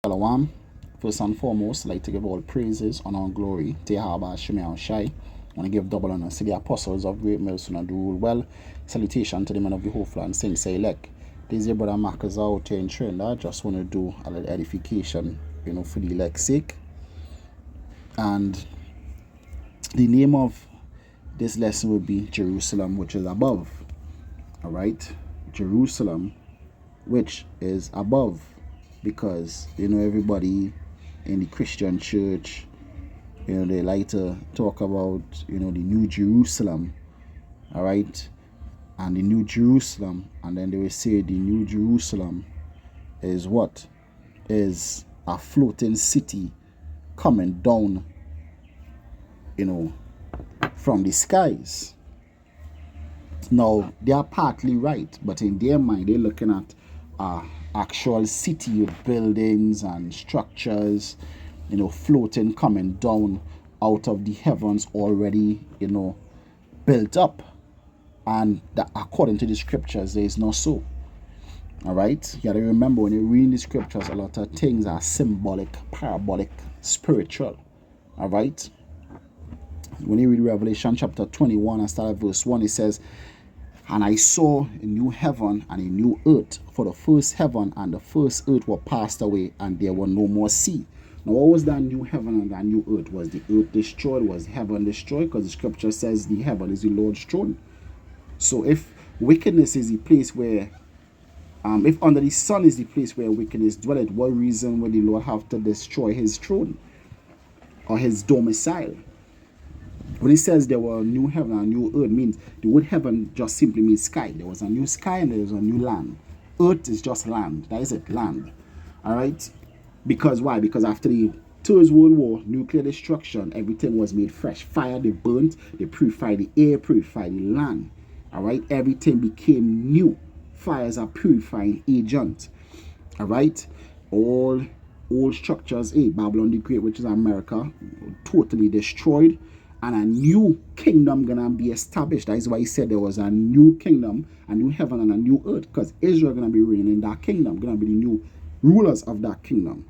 Shalom. First and foremost, I'd like to give all praises, honor, and glory to Yahweh Shemel Shai. I want to give double honor to the apostles of Great Millstone and do well. Salutation to the men of the whole and saints elect. This is your brother Marcus out here in Trinidad. I just want to do a little edification, for the elect's sake. And the name of this lesson will be Jerusalem, which is above. All right, Jerusalem, which is above, because everybody in the Christian church, they like to talk about the New Jerusalem, all right, and the New Jerusalem, and then they will say the New Jerusalem is what? Is a floating city coming down, from the skies. Now, they are partly right, but in their mind, they're looking at actual city with buildings and structures, floating, coming down out of the heavens already, built up. And that, according to the scriptures, there is not so. All right? You gotta remember, when you read the scriptures, a lot of things are symbolic, parabolic, spiritual. All right? When you read Revelation chapter 21 and start at verse 1, it says, "And I saw a new heaven and a new earth, for the first heaven and the first earth were passed away, and there were no more sea." Now, what was that new heaven and that new earth? Was the earth destroyed? Was heaven destroyed? Because the scripture says the heaven is the Lord's throne. So if wickedness is the place where, if under the sun is the place where wickedness dwelleth, what reason would the Lord have to destroy his throne or his domicile? When it says there were a new heaven and a new earth, means the word heaven just simply means sky. There was a new sky and there was a new land. Earth is just land. That is it, land. All right? Because why? Because after the Third World War, nuclear destruction, everything was made fresh. Fire, they burnt, they purified the air, purified the land. All right? Everything became new. Fire is a purifying agent. All right? All old structures, Babylon the Great, which is America, totally destroyed. And a new kingdom gonna be established. That is why he said there was a new kingdom, a new heaven and a new earth, because Israel gonna be reigning in that kingdom, gonna be the new rulers of that kingdom.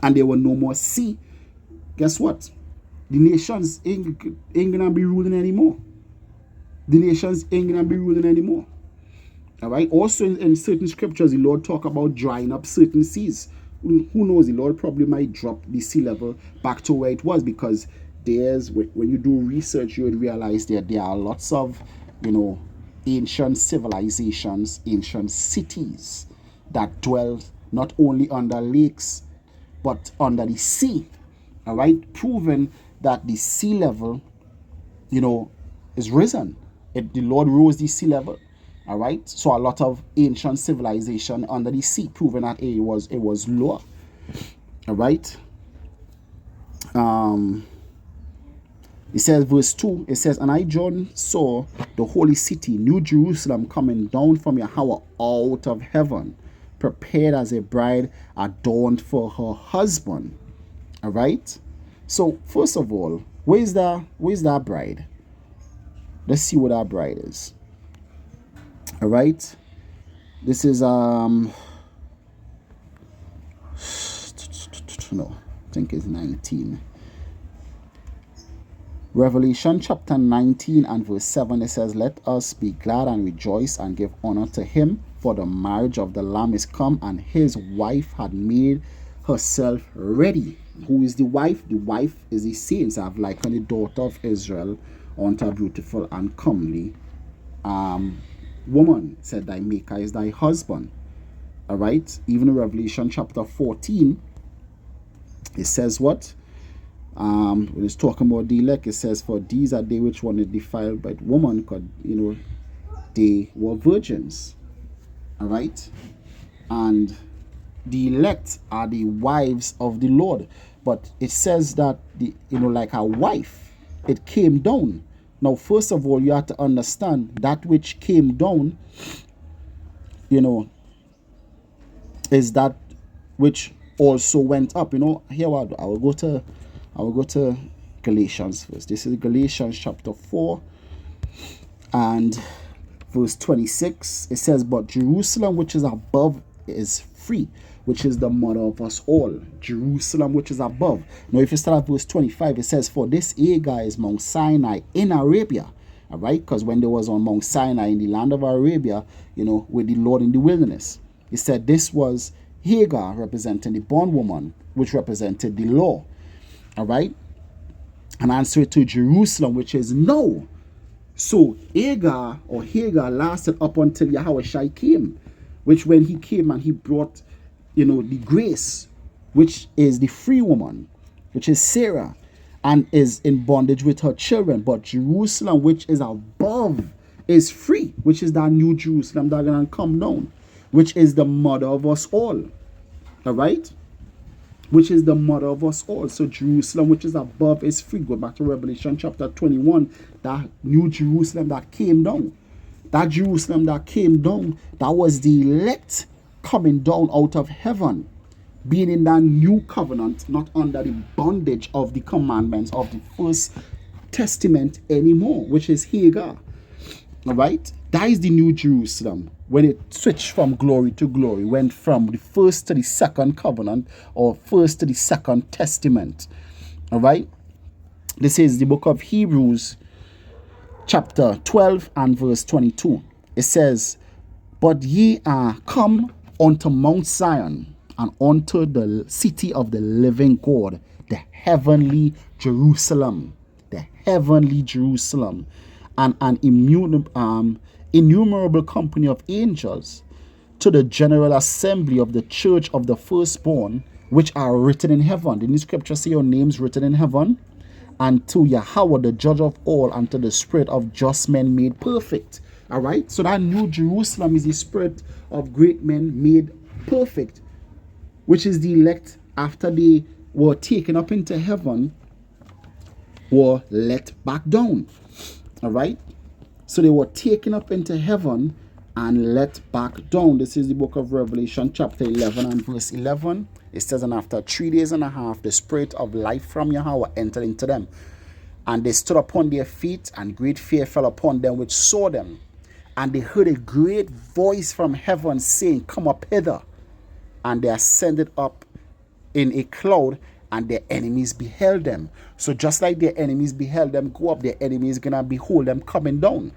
And there were no more sea. Guess what? The nations ain't gonna be ruling anymore. The nations ain't gonna be ruling anymore. All right. Also, in certain scriptures, the Lord talk about drying up certain seas. Who knows? The Lord probably might drop the sea level back to where it was, because when you do research, you would realize that there are lots of ancient civilizations, ancient cities that dwell not only under lakes but under the sea. All right, proving that the sea level is risen. The Lord rose the sea level. All right, so a lot of ancient civilization under the sea, proving that it was lower. All right. It says, verse 2, it says, "And I, John, saw the holy city, New Jerusalem, coming down from Yahweh out of heaven, prepared as a bride adorned for her husband." All right. So first of all, where's that bride? Let's see what that bride is. All right. This is no, I think it's 19. Revelation chapter 19 and verse 7, it says, "Let us be glad and rejoice and give honor to him, for the marriage of the Lamb is come, and his wife had made herself ready." Who is the wife? The wife is the saints. I've likened the daughter of Israel unto a beautiful and comely woman. It said, "Thy maker is thy husband." All right. Even in Revelation chapter 14, it says what? When it's talking about the elect, it says, "For these are they which were not defiled by woman, because they were virgins." All right, and the elect are the wives of the Lord. But it says that like a wife, it came down. Now, first of all, you have to understand that which came down, is that which also went up. Here I will go to Galatians first. This is Galatians chapter 4 and verse 26. It says, "But Jerusalem which is above is free, which is the mother of us all. Jerusalem, which is above. Now, if you start at verse 25, it says, for this Hagar is Mount Sinai in Arabia. All right, because when they was on Mount Sinai in the land of Arabia, with the Lord in the wilderness, he said this was Hagar representing the bondwoman, which represented the law. All right, and answer to Jerusalem, which is no. So Hagar lasted up until Yahushua came, which when he came and he brought, the grace, which is the free woman, which is Sarah, and is in bondage with her children. But Jerusalem, which is above, is free, which is that new Jerusalem that gonna come down, which is the mother of us all. All right? Which is the mother of us all. So Jerusalem, which is above, is free. Go back to Revelation chapter 21. That new Jerusalem that came down. That Jerusalem that came down, that was the elect coming down out of heaven, being in that new covenant, not under the bondage of the commandments of the first testament anymore, which is Hagar. All right? That is the new Jerusalem. When it switched from glory to glory, went from the first to the second covenant, or first to the second testament. All right? This is the book of Hebrews, chapter 12 and verse 22. It says, but ye are come unto Mount Zion, and unto the city of the living God, the heavenly Jerusalem. The heavenly Jerusalem. And an innumerable company of angels, to the general assembly of the church of the firstborn, which are written in heaven. Didn't the scripture say your names written in heaven? And to Yahweh, the judge of all, and to the spirit of just men made perfect. All right? So that new Jerusalem is the spirit of great men made perfect, which is the elect after they were taken up into heaven, were let back down. All right? So they were taken up into heaven and let back down. This is the book of Revelation chapter 11 and verse 11. It says, and after 3 days and a half, the spirit of life from Yahweh entered into them. And they stood upon their feet, and great fear fell upon them which saw them. And they heard a great voice from heaven saying, come up hither. And they ascended up in a cloud, and their enemies beheld them. So just like their enemies beheld them go up, their enemies gonna behold them coming down.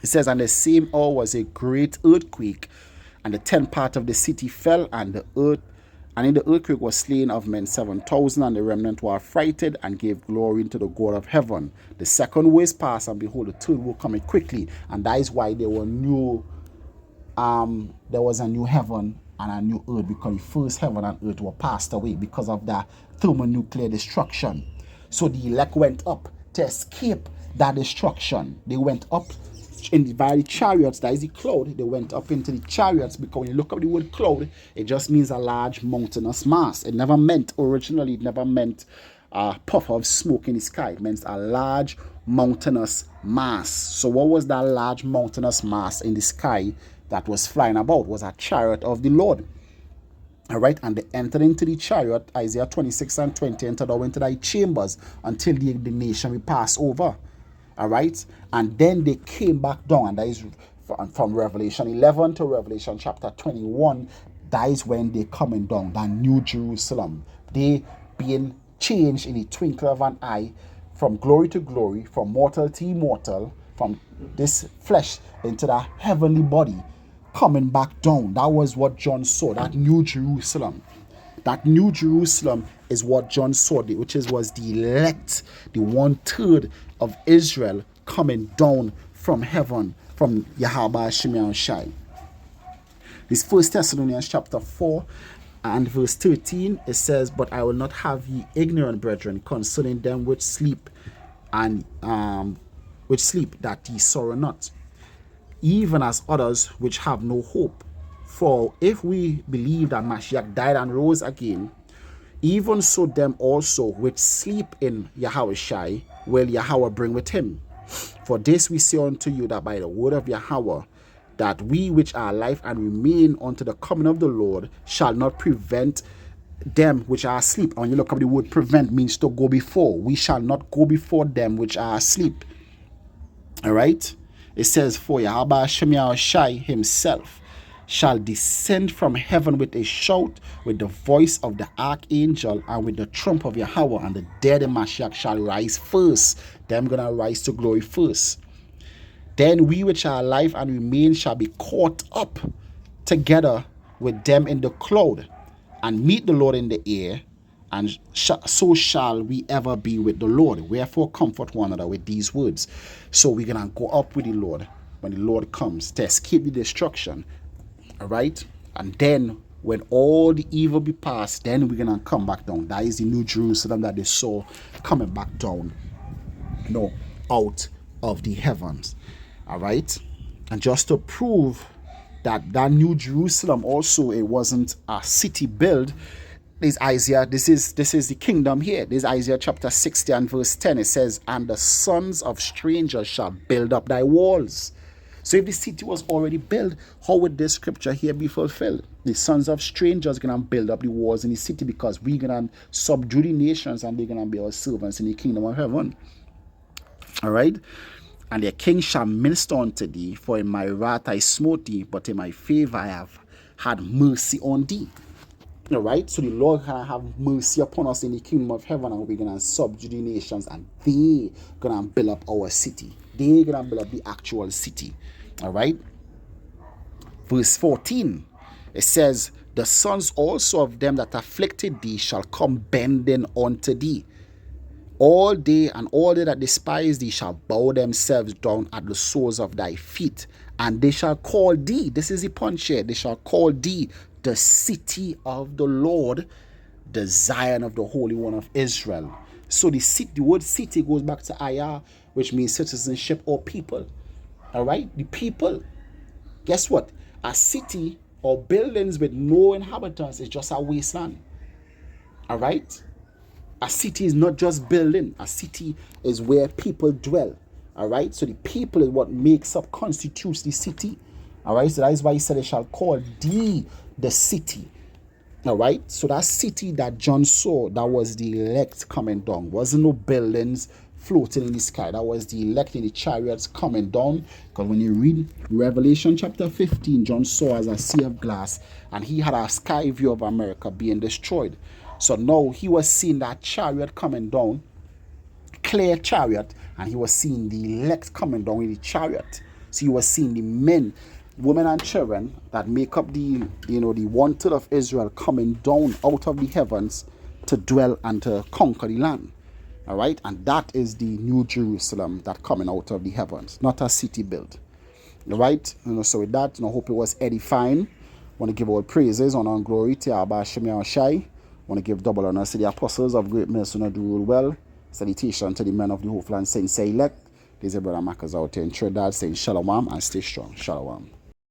It says, and the same hour was a great earthquake, and the 10th part of the city fell, and in the earthquake was slain of men 7,000, and the remnant were affrighted, and gave glory to the God of heaven. The second woe is past, and behold, the third woe coming quickly. And that is why there was a new heaven and a new earth, because the first heaven and earth were passed away because of that thermonuclear destruction. So the elect went up to escape that destruction. They went up by the chariots, that is the cloud. They went up into the chariots, because when you look up the word cloud, it just means a large mountainous mass. Originally it never meant a puff of smoke in the sky. It meant a large mountainous mass. So what was that large mountainous mass in the sky that was flying about? Was a chariot of the Lord. All right, and they entered into the chariot, Isaiah 26 and 20, entered out into thy chambers until the nation will pass over. All right, and then they came back down, and that is from Revelation 11 to Revelation chapter 21. That is when they coming down, that new Jerusalem. They being changed in the twinkle of an eye, from glory to glory, from mortal to immortal, from this flesh into that heavenly body, coming back down. That was what John saw, that new Jerusalem. That new Jerusalem is what John saw, which was the elect, the 1/3 of Israel coming down from heaven, from Yahweh Shai. This 1 Thessalonians chapter 4 and verse 13, it says, but I will not have ye ignorant, brethren, concerning them which sleep, and that ye sorrow not, even as others which have no hope. For if we believe that Mashiach died and rose again, even so them also which sleep in Yahweh Shai will Yahweh bring with him. For this we say unto you, that by the word of Yahweh, that we which are alive and remain unto the coming of the Lord shall not prevent them which are asleep. And when you look up the word prevent, means to go before. We shall not go before them which are asleep. All right? It says, for Yahweh Shai himself shall descend from heaven with a shout, with the voice of the archangel, and with the trump of Yahweh, and the dead in Mashiach shall rise first. Them gonna rise to glory first. Then we which are alive and remain shall be caught up together with them in the cloud, and meet the Lord in the air, and so shall we ever be with the Lord. Wherefore comfort one another with these words. So we're gonna go up with the Lord when the Lord comes to escape the destruction. All right, and then when all the evil be past, then we're gonna come back down. That is the new Jerusalem that they saw coming back down, out of the heavens. All right, and just to prove that new Jerusalem also, it wasn't a city built. This Isaiah, this is the kingdom here. This Isaiah chapter 60 and verse 10. It says, and the sons of strangers shall build up thy walls. So if the city was already built, how would this scripture here be fulfilled? The sons of strangers are going to build up the walls in the city, because we're going to subdue the nations and they're going to be our servants in the kingdom of heaven. All right? And their king shall minister unto thee, for in my wrath I smote thee, but in my favor I have had mercy on thee. All right? So the Lord can have mercy upon us in the kingdom of heaven, and we're going to subdue the nations, and they're going to build up our city. They're going to build up the actual city. All right? Verse 14, it says, the sons also of them that afflicted thee shall come bending unto thee. All they that despise thee shall bow themselves down at the soles of thy feet, and they shall call thee, this is the punch here, they shall call thee the city of the Lord, the Zion of the Holy One of Israel. So the word city goes back to ayah, which means citizenship or people. All right, the people. Guess what? A city or buildings with no inhabitants is just a wasteland. All right. A city is not just building. A city is where people dwell. All right. So the people is what constitutes the city. All right. So that is why he said, they shall call thee the city. All right. So that city that John saw, that was the elect coming down. Wasn't no buildings floating in the sky. That was the elect in the chariots coming down. Because when you read Revelation chapter 15, John saw as a sea of glass, and he had a sky view of America being destroyed. So now he was seeing that chariot coming down, clear chariot, and he was seeing the elect coming down in the chariot. So he was seeing the men, women, and children that make up the one-third of Israel coming down out of the heavens to dwell and to conquer the land. All right, and that is the new Jerusalem that coming out of the heavens, not a city built. All right, so with that, I hope it was edifying. Want to give all praises, honor, and glory to Abba Shem Yahushai. Want to give double honor to the apostles of great mercy who do rule well. Salutation to the men of the hopeful and saints elect. There's a brother Marcus out here in Trinidad saying shalom and stay strong. Shalom.